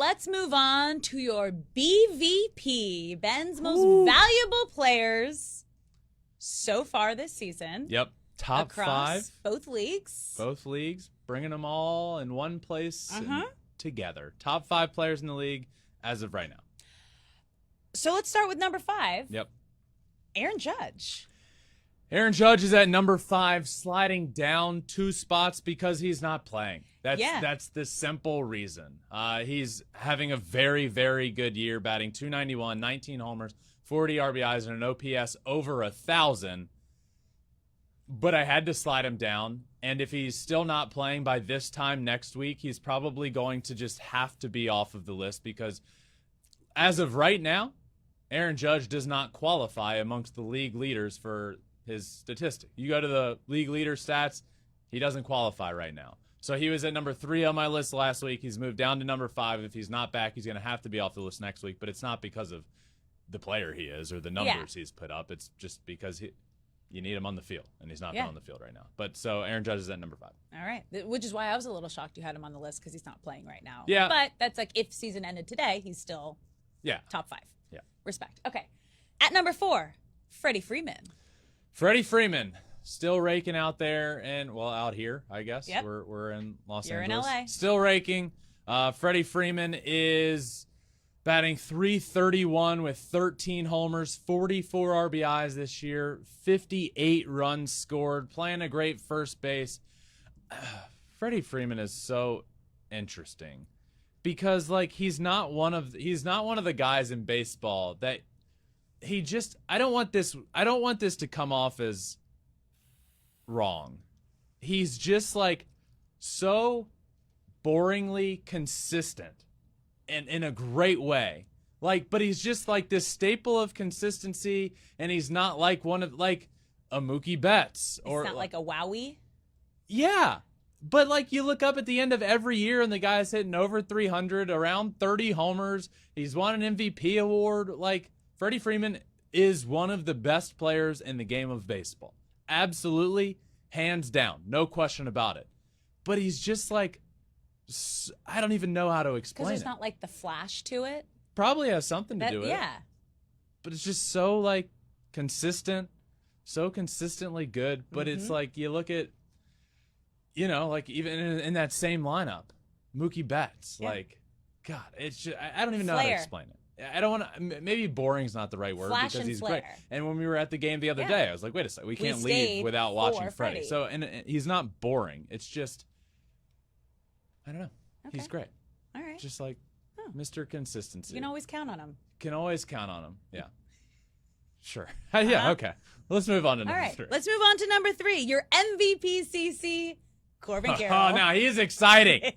let's move on to your BVP, Ben's most valuable players so far this season. Yep. Top across 5. Both leagues. Both leagues. Bringing them all in one place and together. Top 5 players in the league as of right now. So let's start with number 5. Yep. Aaron Judge. Aaron Judge is at number 5, sliding down 2 spots because he's not playing. That's the simple reason. He's having a very, very good year, batting .291, 19 homers, 40 RBIs, and an OPS over 1,000. But I had to slide him down, and if he's still not playing by this time next week, he's probably going to just have to be off of the list because as of right now, Aaron Judge does not qualify amongst the league leaders for his statistic. You go to the league leader stats, he doesn't qualify right now. So he was at number 3 on my list last week. He's moved down to number 5. If he's not back, he's going to have to be off the list next week. But it's not because of the player he is or the numbers he's put up. It's just because you need him on the field, and he's not been on the field right now. But so Aaron Judge is at number 5. All right, which is why I was a little shocked you had him on the list because he's not playing right now. Yeah. But that's like if season ended today, he's still top 5. Yeah. Respect. Okay. At number 4, Freddie Freeman. Freddie Freeman. Still raking out there and, out here, I guess. Yep. We're in Los You're Angeles. in LA. Still raking. Freddie Freeman is batting .331 with 13 homers, 44 RBIs this year, 58 runs scored, playing a great first base. Freddie Freeman is so interesting because he's not one of the guys in baseball that I don't want this to come off as wrong. He's just so boringly consistent and in a great way. But he's just this staple of consistency, and he's not one of a Mookie Betts or not like a Wowie. Yeah. But you look up at the end of every year and the guy's hitting over 300, around 30 homers. He's won an MVP award. Freddie Freeman is one of the best players in the game of baseball. Absolutely, hands down, no question about it. But he's just I don't even know how to explain it. Because there's not the flash to it. Probably has something to do with it. Yeah. But it's just so consistent, so consistently good. But it's you look at, even in that same lineup, Mookie Betts, God, it's just, I don't even know how to explain it. I don't want to. Maybe boring's not the right word because he's great. And when we were at the game the other day, I was like, wait a second, we can't leave without watching Freddie. So, and he's not boring. It's just, I don't know. Okay. He's great. All right. Just Mr. Consistency. You can always count on him. Can always count on him. Yeah. Sure. Yeah. Okay. Let's move on to number 3. Let's move on to number 3. Your MVP CC, Corbin Carroll. Oh, now he is exciting.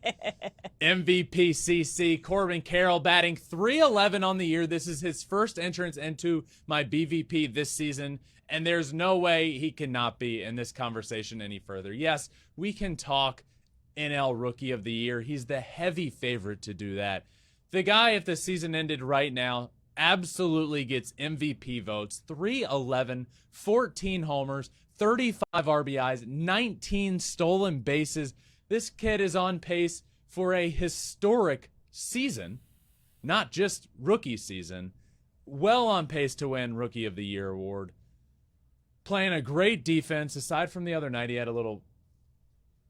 MVP CC, Corbin Carroll, batting .311 on the year. This is his first entrance into my BVP this season, and there's no way he cannot be in this conversation any further. Yes, we can talk NL Rookie of the Year. He's the heavy favorite to do that. The guy, if the season ended right now, absolutely gets MVP votes. .311, 14 homers, 35 RBIs, 19 stolen bases. This kid is on pace for a historic season, not just rookie season. Well on pace to win Rookie of the Year award. Playing a great defense. Aside from the other night, he had a little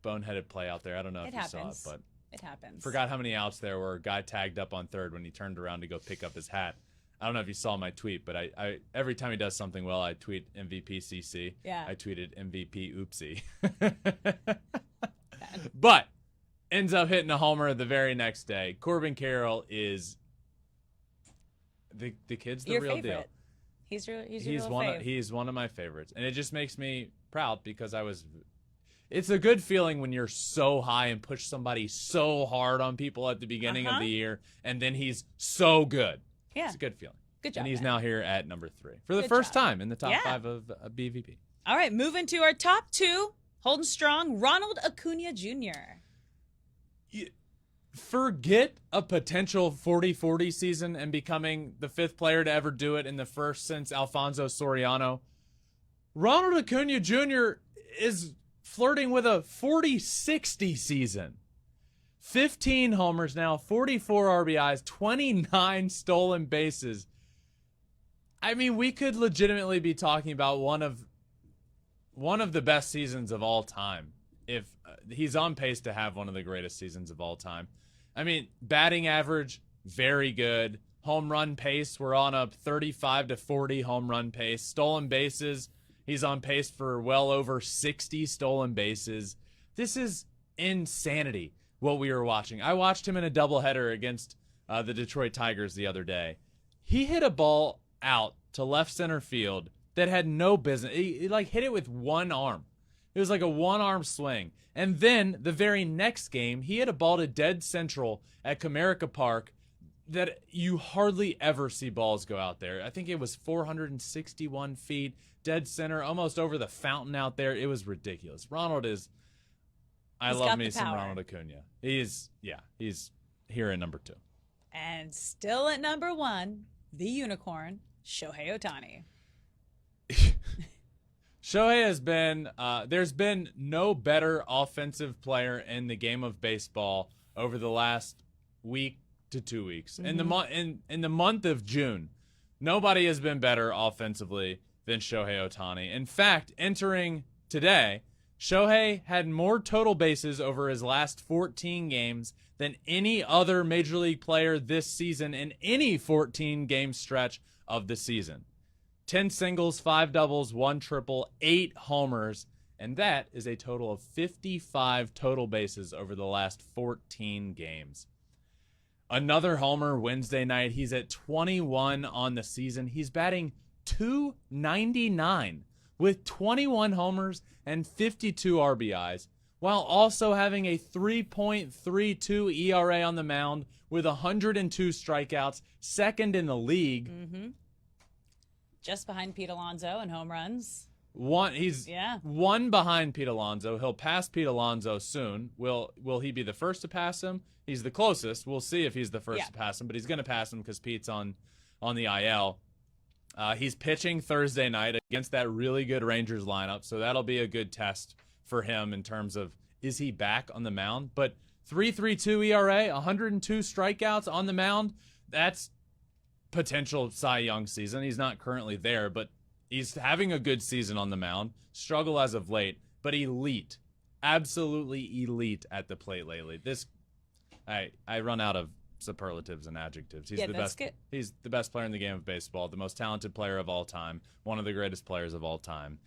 boneheaded play out there. I don't know if you saw it, but it happens. Forgot how many outs there were. Guy tagged up on third when he turned around to go pick up his hat. I don't know if you saw my tweet, but I every time he does something well, I tweet MVP CC. Yeah. I tweeted MVP oopsie. But ends up hitting a homer the very next day. Corbin Carroll is the kid's the real deal. He's one of my favorites, and it just makes me proud because it's a good feeling when you're so high and push somebody so hard on people at the beginning of the year, and then he's so good. Yeah. It's a good feeling. Good job. And he's now here at number 3 for the first time in the top 5 of BVP. All right, moving to our top 2, holding strong, Ronald Acuña Jr. Forget a potential 40-40 season and becoming the 5th player to ever do it in the first since Alfonso Soriano. Ronald Acuña Jr. is flirting with a 40-60 season. 15 homers now, 44 RBIs, 29 stolen bases. I mean, we could legitimately be talking about one of the best seasons of all time. If he's on pace to have one of the greatest seasons of all time. I mean, batting average, very good. Home run pace, we're on a 35 to 40 home run pace. Stolen bases, he's on pace for well over 60 stolen bases. This is insanity what we were watching. I watched him in a doubleheader against the Detroit Tigers the other day. He hit a ball out to left center field that had no business. He like hit it with one arm. It was like a one-arm swing. And then the very next game, he hit a ball to dead central at Comerica Park that you hardly ever see balls go out there. I think it was 461 feet, dead center, almost over the fountain out there. It was ridiculous. Ronald is, I love me some Ronald Acuña. He's here at number 2. And still at number 1, the unicorn, Shohei Ohtani. Shohei has been, there's been no better offensive player in the game of baseball over the last week to 2 weeks. Mm-hmm. In the month of June, nobody has been better offensively than Shohei Ohtani. In fact, entering today, Shohei had more total bases over his last 14 games than any other Major League player this season in any 14-game stretch of the season. 10 singles, 5 doubles, 1 triple, 8 homers, and that is a total of 55 total bases over the last 14 games. Another homer Wednesday night. He's at 21 on the season. He's batting .299 with 21 homers and 52 RBIs, while also having a 3.32 ERA on the mound with 102 strikeouts, second in the league. Mm-hmm. Just behind Pete Alonso in home runs. He's one behind Pete Alonso. He'll pass Pete Alonso soon. Will he be the first to pass him? He's the closest. We'll see if he's the first to pass him, but he's going to pass him because Pete's on the IL. He's pitching Thursday night against that really good Rangers lineup, so that'll be a good test for him in terms of, is he back on the mound? But 3.32 ERA, 102 strikeouts on the mound, that's potential Cy Young season. He's not currently there, but he's having a good season on the mound. Struggle as of late, but elite. Absolutely elite at the plate lately. I run out of superlatives and adjectives. He's the best. Good. He's the best player in the game of baseball, the most talented player of all time, one of the greatest players of all time.